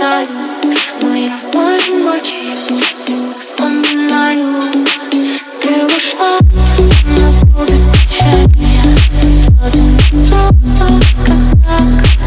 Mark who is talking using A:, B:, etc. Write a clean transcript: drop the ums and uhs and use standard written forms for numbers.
A: мечтаю, но я в моей ночи тебя вспоминаю. Ты ушла в темноту без прощания, слезы не строят, как знак.